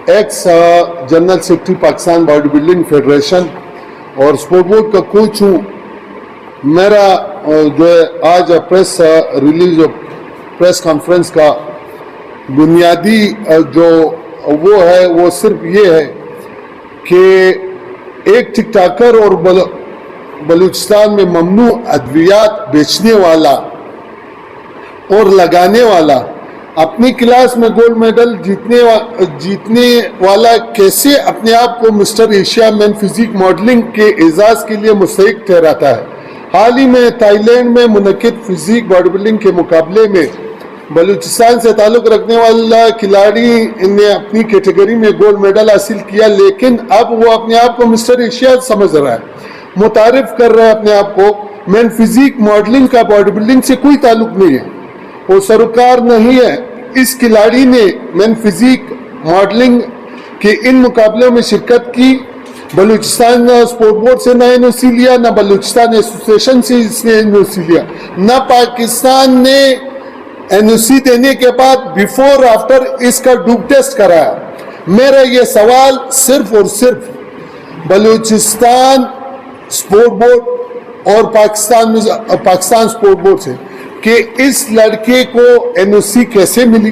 X general secretary Pakistan body building federation اور sport board کا coach ہوں. میرا جو ہے آج پریس ریلیز پریس کانفرنس کا بنیادی جو وہ ہے وہ صرف یہ ہے کہ ایک ٹک ٹاکر اور بلوچستان میں ممنوع ادویات بیچنے والا اور لگانے والا اپنی کلاس میں گولڈ میڈل جیتنے والا کیسے اپنے آپ کو مسٹر ایشیا مین فزیک ماڈلنگ کے اعزاز کے لیے مستحق ٹھہراتا ہے. حال ہی میں تھائی لینڈ میں منعقد فزیک باڈی بلڈنگ کے مقابلے میں بلوچستان سے تعلق رکھنے والا کھلاڑی نے اپنی کیٹیگری میں گولڈ میڈل حاصل کیا، لیکن اب وہ اپنے آپ کو مسٹر ایشیا سمجھ رہا ہے، متعارف کر رہا ہے اپنے آپ کو. مین فزیک ماڈلنگ کا باڈی بلڈنگ سے کوئی تعلق نہیں ہے، وہ سروکار نہیں ہے. اس کھلاڑی نے مین فزیک ماڈلنگ کے ان مقابلوں میں شرکت کی. بلوچستان اسپورٹ بورڈ سے نہ این او سی لیا، نہ بلوچستان ایسوسیشن سے اس نے این او سی لیا، نہ پاکستان نے این او سی دینے کے بعد بیفور آفٹر اس کا ڈوپ ٹیسٹ کرایا. میرا یہ سوال صرف اور صرف بلوچستان اسپورٹ بورڈ اور پاکستان اسپورٹ بورڈ سے کہ اس لڑکے کو این او سی کیسے ملی،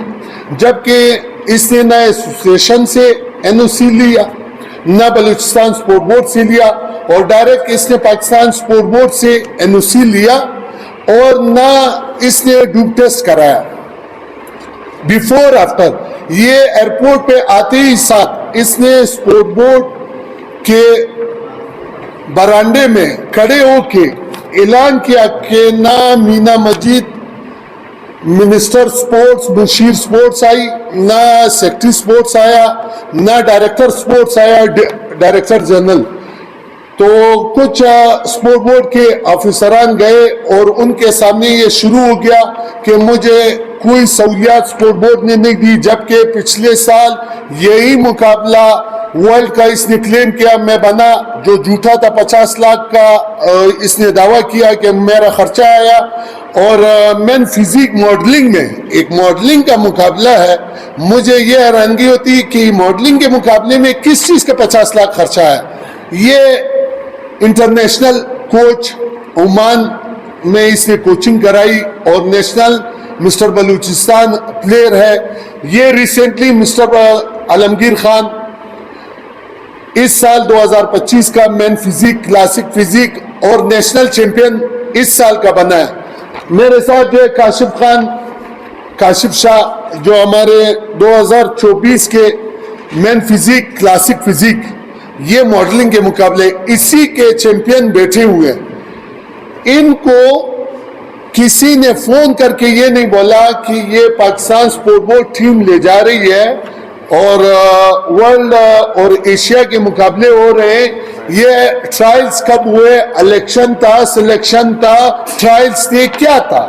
جبکہ اس نے نہ ایسوسیشن سے این او سی لیا، نہ بلوچستان اسپورٹ بورڈ سے لیا، اور ڈائریکٹ اس نے پاکستان اسپورٹ بورڈ سے این او سی لیا، اور نہ اس نے ڈوپ ٹیسٹ کرایا بیفور آفٹر. یہ ایئرپورٹ پہ آتے ہی ساتھ اس نے اسپورٹ بورڈ کے برانڈے میں کھڑے ہو کے اعلان کیا کہ نہ مینا مجید منسٹر سپورٹس مشیر سپورٹس آئی، نہ سیکرٹری سپورٹس آیا، نہ ڈائریکٹر سپورٹس آیا، ڈائریکٹر جنرل. تو کچھ اسپورٹ بورڈ کے آفیسران گئے اور ان کے سامنے یہ شروع ہو گیا کہ مجھے کوئی سہولیات اسپورٹ بورڈ نے نہیں دی، جبکہ پچھلے سال یہی مقابلہ ورلڈ کا اس نے کلیم کیا میں بنا، جو جھوٹا تھا 50 لاکھ کا اس نے دعویٰ کیا کہ میرا خرچہ آیا. اور مین فزیک ماڈلنگ میں ایک ماڈلنگ کا مقابلہ ہے، مجھے یہ حیرانگی ہوتی کہ ماڈلنگ کے مقابلے میں کس چیز کا 50 لاکھ خرچہ ہے. یہ انٹرنیشنل کوچ عمان میں اس نے کوچنگ کرائی اور نیشنل مسٹر بلوچستان پلیئر ہے. یہ ریسنٹلی مسٹر عالمگیر خان اس سال 2025 کا مین فزیک کلاسک فزیک اور نیشنل چیمپئن اس سال کا بنا ہے. میرے ساتھ جو کاشف شاہ جو ہمارے 2024 کے مین فزیک کلاسک فزیک یہ ماڈلنگ کے مقابلے اسی کے چیمپئن بیٹھے ہوئے ہیں. ان کو کسی نے فون کر کے یہ نہیں بولا کہ یہ پاکستان اسپورٹ بورڈ ٹیم لے جا رہی ہے اور ورلڈ اور ایشیا کے مقابلے ہو رہے ہیں. یہ ٹرائلز کب ہوئے؟ الیکشن تھا، سلیکشن تھا، ٹرائلز تھے، کیا تھا؟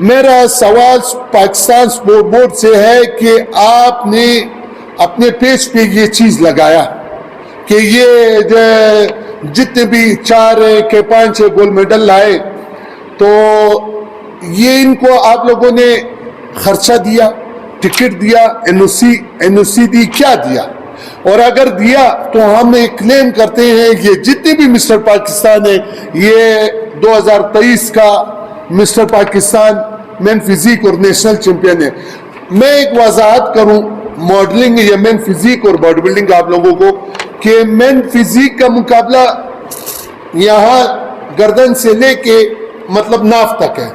میرا سوال پاکستان اسپورٹ بورڈ سے ہے کہ آپ نے اپنے پیج پہ یہ چیز لگایا کہ یہ جو جتنے بھی 4 کے 5 گولڈ میڈل لائے تو یہ ان کو آپ لوگوں نے خرچہ دیا، ٹکٹ دیا، این او سی دی، کیا دیا؟ اور اگر دیا تو ہم کلیم کرتے ہیں یہ جتنے بھی مسٹر پاکستان ہیں یہ 2023 کا مسٹر پاکستان مین فزیک اور نیشنل چیمپئن ہے. میں ایک وضاحت کروں ماڈلنگ یا مین فزیک اور باڈی بلڈنگ آپ لوگوں کو کہ مین فزیک کا مقابلہ یہاں گردن سے لے کے مطلب ناف تک ہے.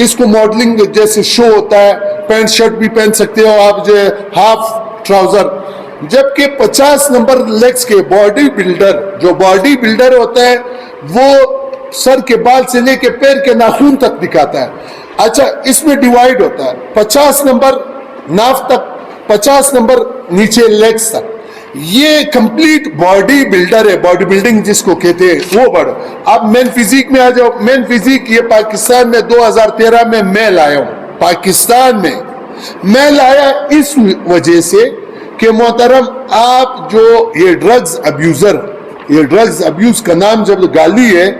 اس کو ماڈلنگ جیسے شو ہوتا ہے، پینٹ شرٹ بھی پہن سکتے ہو آپ، جو ہاف ٹراؤزر، جبکہ 50 نمبر لیگز کے باڈی بلڈر جو باڈی بلڈر ہوتا ہے وہ سر کے بال سے لے کے پیر کے ناخن تک دکھاتا ہے. اچھا اس میں ڈیوائیڈ ہوتا ہے 50 نمبر ناف تک، 50 نمبر نیچے لیگز تک. یہ کمپلیٹ باڈی بلڈر ہے، باڈی بلڈنگ جس کو کہتے ہیں وہ بڑھ. اب مین فزیک میں آ جاؤ. مین فزیک یہ پاکستان میں 2013 میں میں لایا ہوں. پاکستان میں میں لایا اس وجہ سے کہ محترم آپ جو یہ ڈرگز ابیوزر، یہ ڈرگز ابیوز کا نام جب گالی ہے،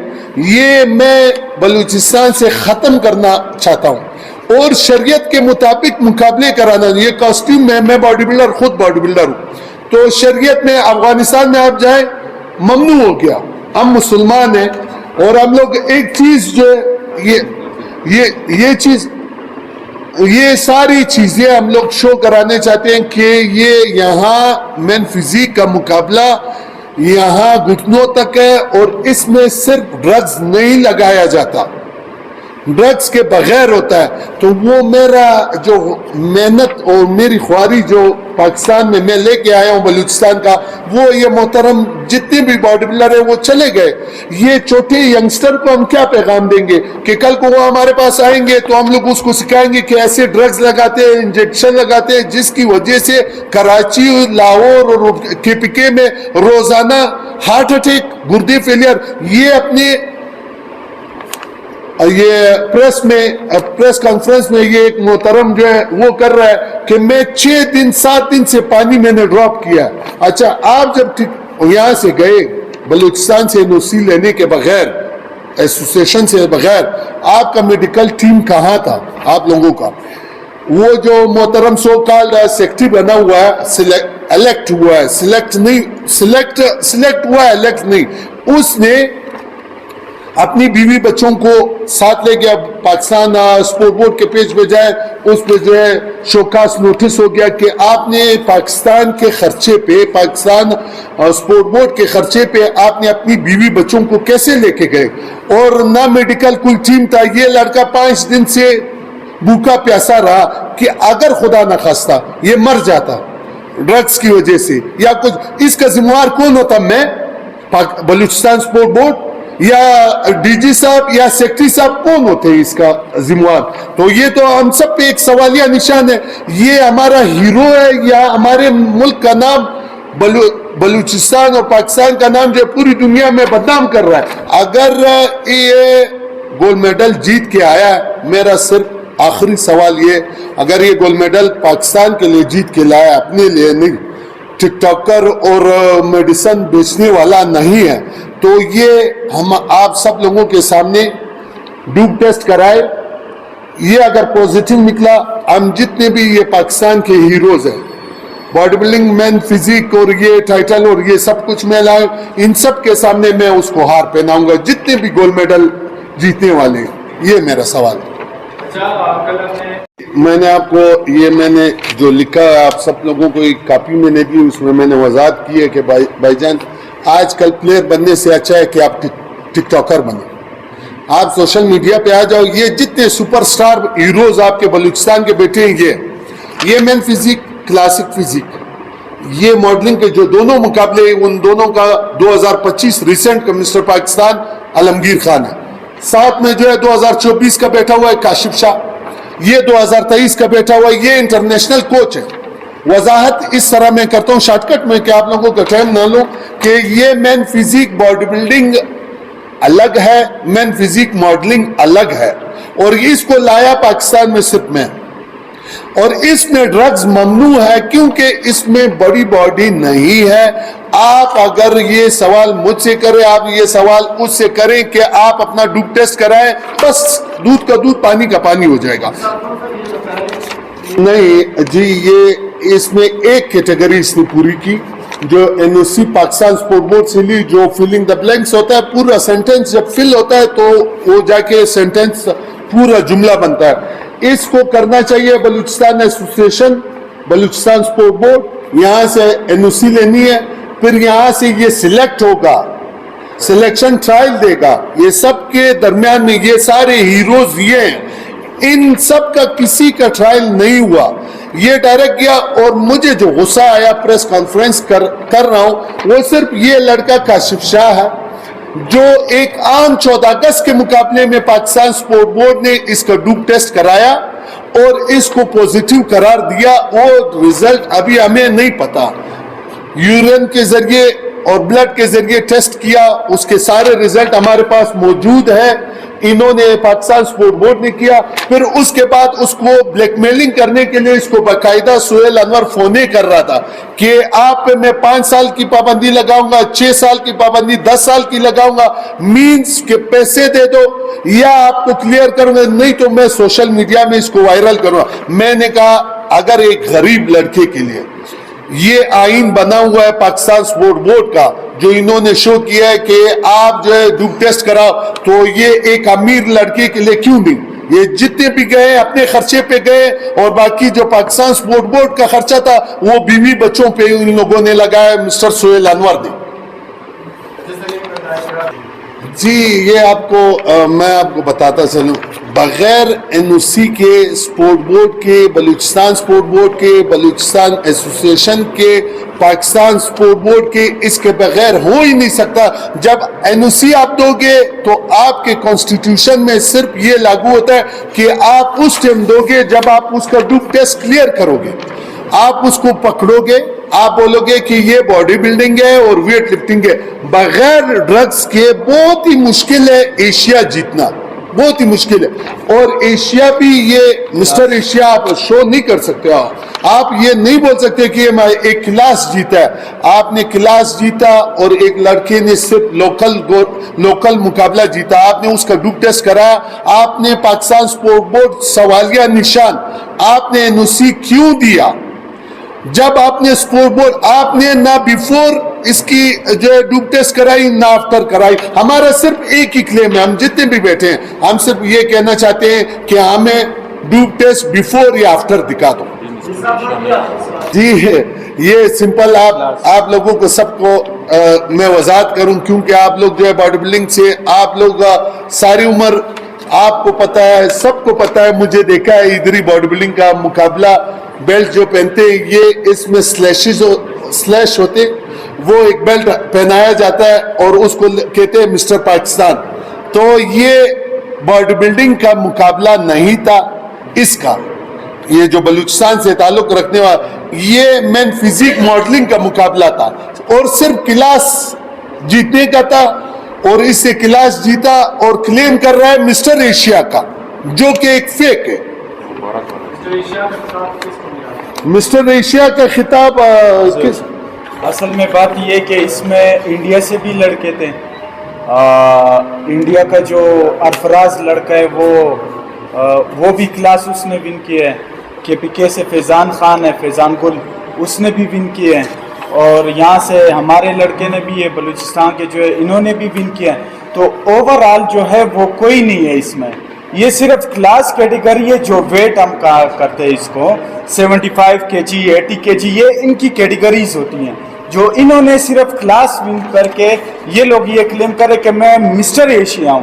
یہ میں بلوچستان سے ختم کرنا چاہتا ہوں. اور شریعت کے مطابق مقابلے کرانا. یہ کاسٹیوم میں باڈی بلڈر، خود باڈی بلڈر ہوں، تو شریعت میں افغانستان میں آپ جائیں ممنوع ہو گیا. ہم مسلمان ہیں اور ہم لوگ ایک چیز جو ہے یہ چیز، یہ ساری چیزیں ہم لوگ شو کرانے چاہتے ہیں کہ یہ یہاں مین فزیک کا مقابلہ یہاں گھٹنوں تک ہے، اور اس میں صرف ڈرگز نہیں لگایا جاتا، ڈرگز کے بغیر ہوتا ہے. تو وہ میرا جو محنت اور میری خواری جو پاکستان میں میں لے کے آیا ہوں بلوچستان کا، وہ یہ محترم جتنے بھی باڈی بلڈر ہیں وہ چلے گئے. یہ چھوٹے ینگسٹر کو ہم کیا پیغام دیں گے کہ کل کو وہ ہمارے پاس آئیں گے تو ہم لوگ اس کو سکھائیں گے کہ ایسے ڈرگز لگاتے ہیں، انجیکشن لگاتے ہیں، جس کی وجہ سے کراچی، لاہور اور KPK میں روزانہ ہارٹ اٹیک، گردے فیلئر. یہ اپنے یہ پریس کانفرنس میں یہ ایک محترم جو ہے وہ کر رہا ہے کہ میں 7 دن سے پانی میں نے ڈراپ کیا. اچھا، آپ جب یہاں سے گئے بلوچستان سے NOC لینے کے بغیر، ایسوسیشن سے بغیر، آپ کا میڈیکل ٹیم کہاں تھا آپ لوگوں کا؟ وہ جو محترم سو کالڈ سیکٹری بنا ہوا ہے، الیکٹ ہوا ہے، سلیکٹ ہوا ہے، الیکٹ نہیں، اس نے اپنی بیوی بچوں کو ساتھ لے گیا. پاکستان اسپورٹ بورڈ کے پیج پہ جائے، اس پہ جو ہے شوکاس نوٹس ہو گیا کہ آپ نے پاکستان کے خرچے پہ، پاکستان اسپورٹ بورڈ کے خرچے پہ آپ نے اپنی بیوی بچوں کو کیسے لے کے گئے، اور نہ میڈیکل کوئی ٹیم تھا. یہ لڑکا 5 دن سے بھوکا پیاسا رہا کہ اگر خدا نہ خواستہ یہ مر جاتا ڈرگز کی وجہ سے یا کچھ، اس کا ذمہ دار کون ہوتا؟ میں، بلوچستان اسپورٹ بورڈ، یا DG صاحب یا سیکٹری صاحب؟ کون ہوتے ہیں اس کا ذمہ دار؟ تو یہ تو ہم سب پہ ایک سوالیہ نشان ہے. یہ ہمارا ہیرو ہے یا ہمارے ملک کا نام بلوچستان اور پاکستان کا نام جو پوری دنیا میں بدنام کر رہا ہے؟ اگر یہ گولڈ میڈل جیت کے آیا ہے، میرا صرف آخری سوال یہ، اگر یہ گولڈ میڈل پاکستان کے لیے جیت کے لایا، اپنے لیے نہیں، ٹک ٹاکر اور میڈیسن بیچنے والا نہیں ہے، تو یہ ہم آپ سب لوگوں کے سامنے ڈوپ ٹیسٹ کرائے. یہ اگر پوزیٹیو نکلا، ہم جتنے بھی یہ پاکستان کے ہیروز ہیں، باڈی بلڈنگ، مین فزیک اور یہ ٹائٹل اور یہ سب کچھ میں لاؤں، ان سب کے سامنے میں اس کو ہار پہناؤں گا، جتنے بھی گولڈ میڈل جیتنے والے ہیں. یہ میرا سوال ہے. میں نے آپ کو میں نے جو لکھا ہے آپ سب لوگوں کو ایک کاپی میں نے دی، اس میں نے وضاحت کی ہے کہ بھائی جان، آج کل پلیئر بننے سے اچھا ہے کہ آپ ٹک ٹاکر بنیں. آپ سوشل میڈیا پہ آ جاؤ. یہ جتنے سپر سٹار ہیروز آپ کے بلوچستان کے بیٹے ہیں، یہ مین فزیک، کلاسک فزیک، یہ ماڈلنگ کے جو دونوں مقابلے ہیں، ان دونوں کا 2025 ریسنٹ کا مسٹر پاکستان عالمگیر خان ہے. ساتھ میں جو ہے 2024 کا بیٹھا ہوا ہے کاشف شاہ، یہ 2023 کا بیٹھا ہوا ہے، یہ انٹرنیشنل کوچ ہے. وضاحت اس طرح میں کرتا ہوں شارٹ کٹ میں کہ آپ لوگوں کا ٹائم نہ لو، کہ یہ مین فزیک باڈی بلڈنگ الگ ہے، مین فزیک ماڈلنگ الگ ہے، اور اس کو لایا پاکستان میں صرف میں، اور اس میں ڈرگز ممنوع ہے کیونکہ اس میں بڑی باڈی نہیں ہے. آپ اگر یہ سوال مجھ سے کریں، آپ یہ سوال اس سے کریں کہ آپ اپنا ڈوپ ٹیسٹ کرائیں، بس دودھ کا دودھ، پانی کا پانی ہو جائے گا. نہیں جی، یہ اس میں ایک کیٹیگری اس نے پوری کی جو NOC پاکستان اسپورٹ بورڈ سے لی، جو فلنگ دا بلینکس ہوتا ہے. پورا سینٹنس جب فل ہوتا ہے تو وہ جا کے سینٹنس پورا جملہ بنتا ہے. اس کو کرنا چاہیے Balochistan association, Balochistan sport board, یہاں سے NOC لینی ہے، پھر یہاں سے یہ سلیکٹ ہوگا، سلیکشن ٹرائل دے گا. یہ سب کے درمیان میں یہ سارے ہیروز یہ ہیں، ان سب کا کسی کا ٹرائل نہیں ہوا، یہ ڈائریکٹ گیا. اور مجھے جو غصہ آیا، پریس کانفرنس کر رہا ہوں، وہ صرف یہ لڑکا کاشف شاہ ہے جو ایک عام 14 اگست کے مقابلے میں پاکستان اسپورٹ بورڈ نے اس کا ڈوپ ٹیسٹ کرایا اور اس کو پوزیٹیو قرار دیا. اور رزلٹ ابھی ہمیں نہیں پتا، یورین کے ذریعے اور بلڈ کے ذریعے ٹیسٹ کیا، اس کے سارے رزلٹ ہمارے پاس موجود ہے. انہوں نے پاکستان سپورٹ بورڈ نے کیا. پھر اس کے بعد اس کو بلیک میلنگ کرنے کے لیے اس کو باقاعدہ سہیل انور فونے کر رہا تھا کہ آپ پہ میں 5 سال کی پابندی لگاؤں گا, 6 سال کی پابندی, 10 سال کی لگاؤں گا, مینز کے پیسے دے دو یا آپ کو کلیئر کروں گا, نہیں تو میں سوشل میڈیا میں اس کو وائرل کروں گا. میں نے کہا اگر ایک غریب لڑکے کے لیے یہ آئین بنا ہوا ہے پاکستان سپورٹ بورڈ کا جو انہوں نے شو کیا ہے کہ آپ جو ہے ڈوپ ٹیسٹ کراؤ, تو یہ ایک امیر لڑکے کے لیے کیوں نہیں؟ یہ جتنے بھی گئے اپنے خرچے پہ گئے, اور باقی جو پاکستان سپورٹ بورڈ کا خرچہ تھا وہ بیوی بچوں پہ ان لوگوں نے لگایا, مسٹر سہیل انور نے. جی یہ آپ کو میں آپ کو بتاتا چلوں, بغیر این او سی کے, سپورٹ بورڈ کے, بلوچستان سپورٹ بورڈ کے, بلوچستان ایسوسیشن کے, پاکستان سپورٹ بورڈ کے, اس کے بغیر ہو ہی نہیں سکتا. جب این او سی آپ دو گے تو آپ کے کانسٹیٹیوشن میں صرف یہ لاگو ہوتا ہے کہ آپ اس ٹائم دو گے جب آپ اس کا ڈوپ ٹیسٹ کلیئر کرو گے. آپ اس کو پکڑو گے, آپ بولو گے کہ یہ باڈی بلڈنگ ہے اور ویٹ لفٹنگ ہے. بغیر ڈرگز کے بہت ہی مشکل ہے ایشیا جیتنا, بہت ہی مشکل ہے. اور ایشیا بھی یہ مسٹر ایشیا آپ شو نہیں کر سکتے. آپ یہ نہیں بول سکتے کہ ایک کلاس جیتا ہے. آپ نے کلاس جیتا اور ایک لڑکے نے صرف لوکل مقابلہ جیتا, آپ نے اس کا ڈوپ ٹیسٹ کرایا, آپ نے پاکستان سپورٹ بورڈ سوالیہ نشان آپ نے این او سی کیوں دیا؟ جب آپ نے سپورٹ بورڈ, آپ نے نہ بیفور اس کی جو ڈوپ ٹیسٹ کرائی نہ آفٹر کرائی. ہمارا صرف ایک ہی کلیم ہے, ہم جتنے بھی بیٹھے ہیں ہم صرف یہ کہنا چاہتے ہیں کہ ہمیں ڈوپ ٹیسٹ بیفور یا آفٹر دکھا دو. جی یہ سمپل آپ لوگوں کو سب کو میں وضاحت کروں, کیونکہ آپ لوگ جو ہے باڈی بلڈنگ سے آپ لوگ ساری عمر آپ کو پتا ہے, سب کو پتا ہے, مجھے دیکھا ہے ادھر ہی باڈی بلڈنگ کا مقابلہ بیلٹ جو پہنتے یہ اس میں سلیش ہوتے, وہ ایک بیلٹ پہنایا جاتا ہے اور اس کو کہتے ہیں مسٹر پاکستان. تو یہ باڈی بلڈنگ کا مقابلہ نہیں تھا, اس کا یہ جو بلوچستان سے تعلق رکھنے والا یہ مین فزیک ماڈلنگ کا مقابلہ تھا اور صرف کلاس جیتنے کا تھا. اور اس سے کلاس جیتا اور کلیم کر رہا ہے مسٹر ایشیا کا, جو کہ ایک فیک ہے. مسٹر ایشیا کا خطاب اصل میں بات یہ کہ اس میں انڈیا سے بھی لڑکے تھے. انڈیا کا جو ارفراز لڑکا ہے وہ بھی کلاس اس نے ون کیا ہے. کے پی کے سے فیضان خان ہے, فیضان گل, اس نے بھی ون کیے ہیں. اور یہاں سے ہمارے لڑکے نے بھی, یہ بلوچستان کے جو ہے انہوں نے بھی ون کیا ہے. تو اوور آل جو ہے وہ کوئی نہیں ہے اس میں. یہ صرف کلاس کیٹیگری ہے جو ویٹ ہم کہا کرتے ہیں اس کو 75 کے جی 80 کے جی, یہ ان کی کیٹیگریز ہوتی ہیں جو انہوں نے صرف کلاس ون کر کے یہ لوگ یہ کلیم کرے کہ میں مسٹر ایشیا ہوں.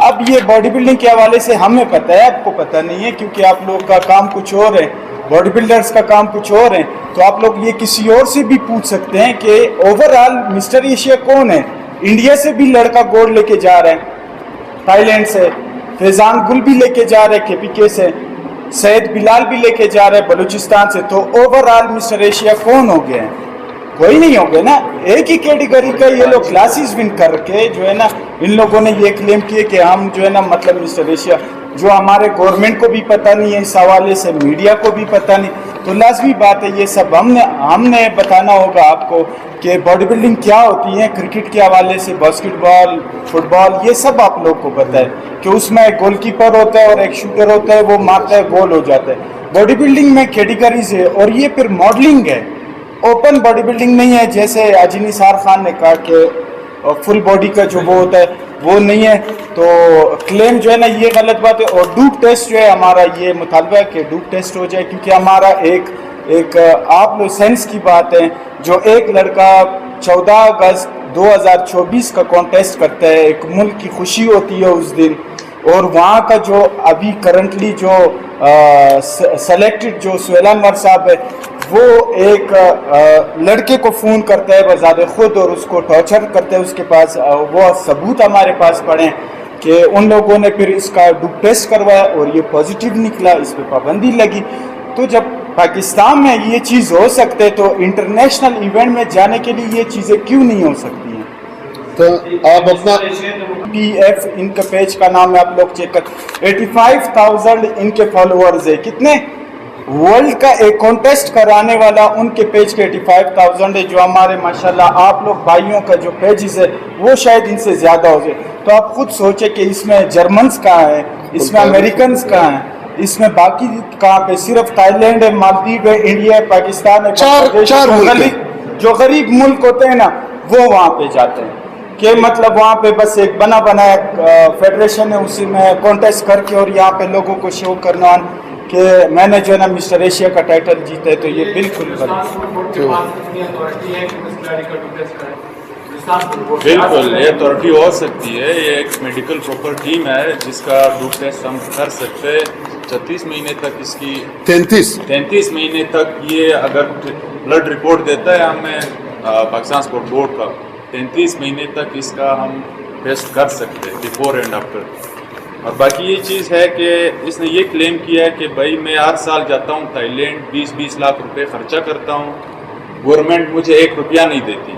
اب یہ باڈی بلڈنگ کے حوالے سے ہمیں پتہ ہے, آپ کو پتہ نہیں ہے, کیونکہ آپ لوگ کا کام کچھ اور ہے, باڈی بلڈرز کا کام کچھ اور ہے. تو آپ لوگ یہ کسی اور سے بھی پوچھ سکتے ہیں کہ اوور آل مسٹر ایشیا کون ہے. انڈیا سے بھی لڑکا گولڈ لے کے جا رہا ہے, تھائی لینڈ سے فیضان گل بھی لے کے جا رہے کے پی کے سے, سید بلال بھی لے کے جا رہے بلوچستان سے. تو اوور آل مسٹر ایشیا کون ہو گئے ہیں؟ کوئی نہیں ہو گئے نا. ایک ہی کیٹیگری کا یہ لوگ کلاسز ون کر کے جو ہے نا ان لوگوں نے یہ کلیم کیے کہ ہم جو ہے نا مطلب مسٹر ایشیا, جو ہمارے گورنمنٹ کو بھی پتہ نہیں ہے اس حوالے سے, میڈیا کو بھی پتہ نہیں. تو لازمی بات ہے یہ سب ہم نے بتانا ہوگا آپ کو کہ باڈی بلڈنگ کیا ہوتی ہے. کرکٹ کے حوالے سے, باسکٹ بال, فٹ بال, یہ سب آپ لوگ کو پتہ ہے کہ اس میں ایک گول کیپر ہوتا ہے اور ایک شوٹر ہوتا ہے, وہ مارتا ہے گول ہو جاتا ہے. باڈی بلڈنگ میں کیٹیگریز ہے اور یہ پھر ماڈلنگ ہے, اوپن باڈی بلڈنگ نہیں ہے. جیسے اجی نثار خان نے کہا کہ فل باڈی کا جو وہ ہوتا ہے وہ نہیں ہے, تو کلیم جو ہے نا یہ غلط بات ہے. اور ڈوپ ٹیسٹ جو ہے ہمارا یہ مطالبہ ہے کہ ڈوپ ٹیسٹ ہو جائے, کیونکہ ہمارا ایک آپ لوگ سینس کی بات ہے, جو ایک لڑکا 14 اگست 2024 کا کانٹیسٹ کرتا ہے, ایک ملک کی خوشی ہوتی ہے اس دن, اور وہاں کا جو ابھی کرنٹلی جو سلیکٹڈ جو سہیل انور صاحب ہے وہ ایک لڑکے کو فون کرتا ہے بذات خود اور اس کو ٹارچر کرتا ہے. اس کے پاس وہ ثبوت ہمارے پاس پڑے کہ ان لوگوں نے پھر اس کا ڈوپ ٹیسٹ کروایا اور یہ پازیٹیو نکلا, اس پہ پابندی لگی. تو جب پاکستان میں یہ چیز ہو سکتے تو انٹرنیشنل ایونٹ میں جانے کے لیے یہ چیزیں کیوں نہیں ہو سکتی ہیں؟ تو آپ اپنا PF ان کے پیج کا نام ہے, آپ لوگ چیک کر. 85,000 ان کے فالوورز ہے. کتنے ورلڈ کا ایک کانٹیسٹ کرانے والا ان کے پیج کے 85,000 ہے, جو ہمارے ماشاءاللہ آپ لوگ بھائیوں کا جو پیجز ہے وہ شاید ان سے زیادہ ہو جائے. تو آپ خود سوچیں کہ اس میں جرمنز کہاں ہیں, اس میں امریکنز کہاں ہیں, اس میں باقی کہاں پہ صرف تھائی لینڈ ہے, مالدیو ہے, انڈیا ہے, پاکستان ہے, چار ملک ہیں. جو غریب ملک ہوتے ہیں نا وہ وہاں پہ جاتے ہیں. کہ مطلب وہاں پہ بس ایک بنا بنایا فیڈریشن ہے, اسی میں کانٹیسٹ کر کے اور یہاں پہ لوگوں کو شو کرنا کہ میں نے جو ہے نا مسٹر ایشیا کا ٹائٹل جیتا ہے. تو یہ بالکل بالکل یہ اتھارٹی ہو سکتی ہے. یہ ایک میڈیکل پراپر ٹیم ہے جس کا ڈوپ ٹیسٹ ہم کر سکتے ہیں. 36 مہینے تک اس کی 33 مہینے تک یہ اگر بلڈ رپورٹ دیتا ہے ہمیں پاکستان اسپورٹ بورڈ کا, 33 مہینے تک اس کا ہم ٹیسٹ کر سکتے ہیں بیفور اینڈ آفٹر. اور باقی یہ چیز ہے کہ اس نے یہ کلیم کیا ہے کہ بھائی میں ہر سال جاتا ہوں تھائی لینڈ, 20 لاکھ روپے خرچہ کرتا ہوں, گورنمنٹ مجھے 1 روپیہ نہیں دیتی,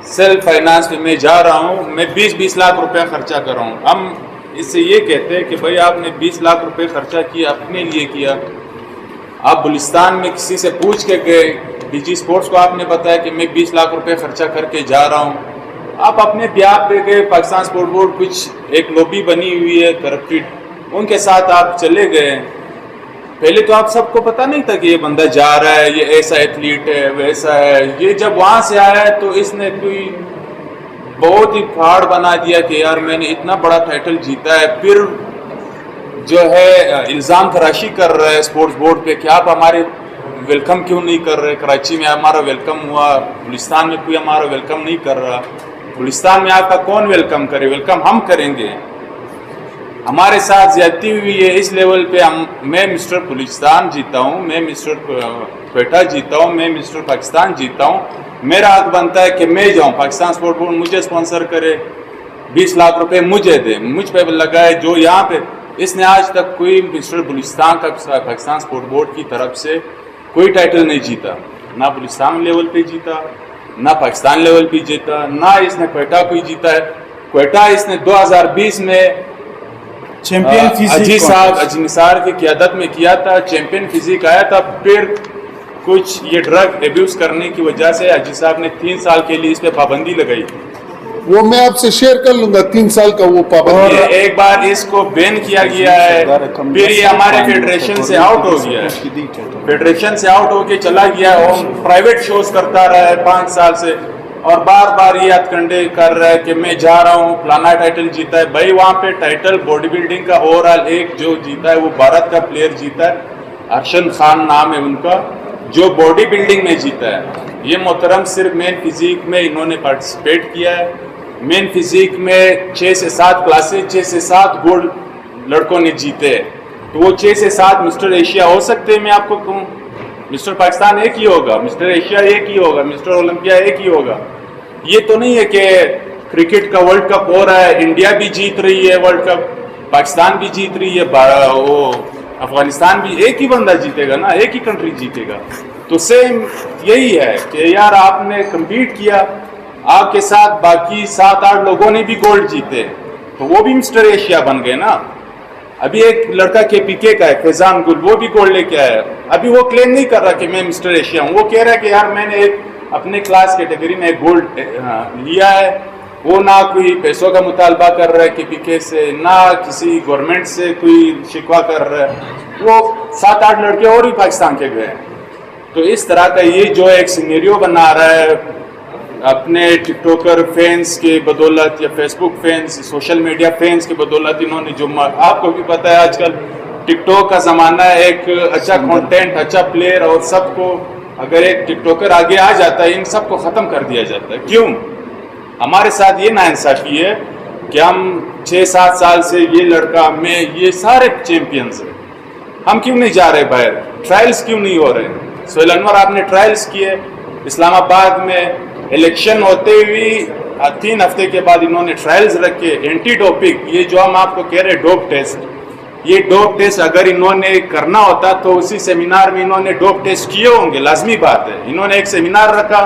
سیلف فائنانس میں جا رہا ہوں, میں 20 لاکھ روپے خرچہ کر رہا ہوں. ہم اس سے یہ کہتے ہیں کہ بھائی آپ نے 20 لاکھ روپے خرچہ کیا, اپنے لیے کیا. آپ بلوچستان میں کسی سے پوچھ کے گئے, DG اسپورٹس کو آپ نے بتایا کہ میں 20 لاکھ روپے خرچہ کر کے جا رہا ہوں. آپ اپنے بیاب پہ گئے, پاکستان اسپورٹ بورڈ کچھ ایک لوبی بنی ہوئی ہے کرپٹڈ, ان کے ساتھ آپ چلے گئے. پہلے تو آپ سب کو پتہ نہیں تھا کہ یہ بندہ جا رہا ہے, یہ ایسا ایتھلیٹ ہے, ویسا ہے. یہ جب وہاں سے آیا ہے تو اس نے کوئی بہت ہی پہاڑ بنا دیا کہ یار میں نے اتنا بڑا ٹائٹل جیتا ہے. پھر جو ہے الزام تراشی کر رہا ہے اسپورٹس بورڈ پہ کہ آپ ہمارے ویلکم کیوں نہیں کر رہے. کراچی میں ہمارا ویلکم ہوا, بلوچستان میں کوئی ہمارا ویلکم نہیں کر رہا. بلوچستان میں آپ کا کون ویلکم کرے؟ ویلکم ہم کریں گے. ہمارے ساتھ زیادتی ہوئی ہے اس لیول پہ. میں مسٹر بلوچستان جیتا ہوں, میں مسٹر کوئٹہ جیتا ہوں, میں مسٹر پاکستان جیتا ہوں. میرا حق بنتا ہے کہ میں جاؤں, پاکستان اسپورٹ بورڈ مجھے اسپانسر کرے, 20 لاکھ روپے مجھے دے, مجھ پہ لگائے. جو یہاں پہ اس نے آج تک کوئی مسٹر بلوچستان کا پاکستان اسپورٹ بورڈ کی طرف سے کوئی ٹائٹل نہیں جیتا. نہ بلوچستان لیول پہ جیتا, نہ پاکستان لیول پہ جیتا, نہ اس نے کوئٹہ کوئی جیتا ہے. کوئٹہ اس نے 2020 میں چیمپئن اجی صاحب اجی نثار کی قیادت میں کیا تھا, چیمپئن فزیک آیا تھا. پھر کچھ یہ ڈرگ ایبیوز کرنے کی وجہ سے اجی صاحب نے 3 سال کے لیے اس پہ پابندی لگائی. وہ میں آپ سے شیئر کر لوں گا, 3 سال کا وہ پابندی. ایک بار اس کو بین کیا گیا ہے, پھر یہ ہمارے فیڈریشن سے آؤٹ ہو گیا ہے, فیڈریشن سے آؤٹ ہو کے چلا گیا. وہ پرائیویٹ شوز کرتا رہا ہے 5 سال سے, اور بار بار یہ ہتھ کنڈے کر رہا ہے کہ میں جا رہا ہوں فلانا ٹائٹل جیتا ہے. بھائی وہاں پہ ٹائٹل باڈی بلڈنگ کا اوور آل ایک جو جیتا ہے وہ بھارت کا پلیئر جیتا ہے, ارشد خان نام ہے ان کا, جو باڈی بلڈنگ میں جیتا ہے. یہ محترم صرف مین فزیک میں انہوں نے پارٹیسپیٹ کیا ہے. مین فزیک میں 6 سے 7 کلاسز, 6 سے 7 گولڈ لڑکوں نے جیتے ہیں. تو وہ 6 سے 7 مسٹر ایشیا ہو سکتے ہیں. میں آپ کو کہوں مسٹر پاکستان ایک ہی ہوگا, مسٹر ایشیا ایک ہی ہوگا, مسٹر اولمپیا ایک ہی ہوگا. یہ تو نہیں ہے کہ کرکٹ کا ورلڈ کپ ہو رہا ہے, انڈیا بھی جیت رہی ہے ورلڈ کپ, پاکستان بھی جیت رہی ہے, وہ افغانستان بھی, ایک ہی بندہ جیتے گا نا, ایک ہی کنٹری جیتے گا. تو سیم یہی ہے کہ یار آپ نے کمپیٹ کیا, آپ کے ساتھ باقی 7-8 لوگوں نے بھی گولڈ جیتے, تو وہ بھی مسٹر ایشیا بن گئے نا. ابھی ایک لڑکا KPK کا ہے فیضان گل, وہ بھی گولڈ لے کے آیا ہے. ابھی وہ کلیم نہیں کر رہا کہ میں مسٹر ایشیا ہوں, وہ کہہ رہا ہے کہ یار میں نے ایک اپنے کلاس کیٹیگری میں گولڈ لیا ہے. وہ نہ کوئی پیسوں کا مطالبہ کر رہا ہے KPK سے, نہ کسی گورنمنٹ سے کوئی شکوہ کر رہا ہے. وہ 7-8 لڑکے اور بھی پاکستان کے گئے ہیں. تو اس طرح کا یہ جو ایک سینیریو بنا رہا ہے اپنے ٹک ٹاکر فینس کے بدولت یا فیس بک فینس, سوشل میڈیا فینس کے بدولت, انہوں نے جو آپ کو بھی پتہ ہے آج کل ٹک ٹاک کا زمانہ ہے, ایک اچھا کانٹینٹ, اچھا پلیئر, اور سب کو اگر ایک ٹک ٹاکر آگے آ جاتا ہے ان سب کو ختم کر دیا جاتا ہے. کیوں؟ ہمارے ساتھ یہ ناانصافی ہے کہ ہم 6-7 سال سے یہ لڑکا میں یہ سارے چیمپئنز ہیں, ہم کیوں نہیں جا رہے باہر؟ ٹرائلز کیوں نہیں ہو رہے؟ سہیل انور آپ نے ٹرائلز کیے اسلام آباد میں, الیکشن ہوتے ہوئی 3 ہفتے کے بعد انہوں نے ٹرائلز رکھے. اینٹی ڈوپنگ, یہ جو ہم آپ کو کہہ رہے ڈوپ ٹیسٹ, یہ ڈوپ ٹیسٹ اگر انہوں نے کرنا ہوتا تو اسی سیمینار میں انہوں نے ڈوپ ٹیسٹ کیے ہوں گے, لازمی بات ہے. انہوں نے ایک سیمینار رکھا,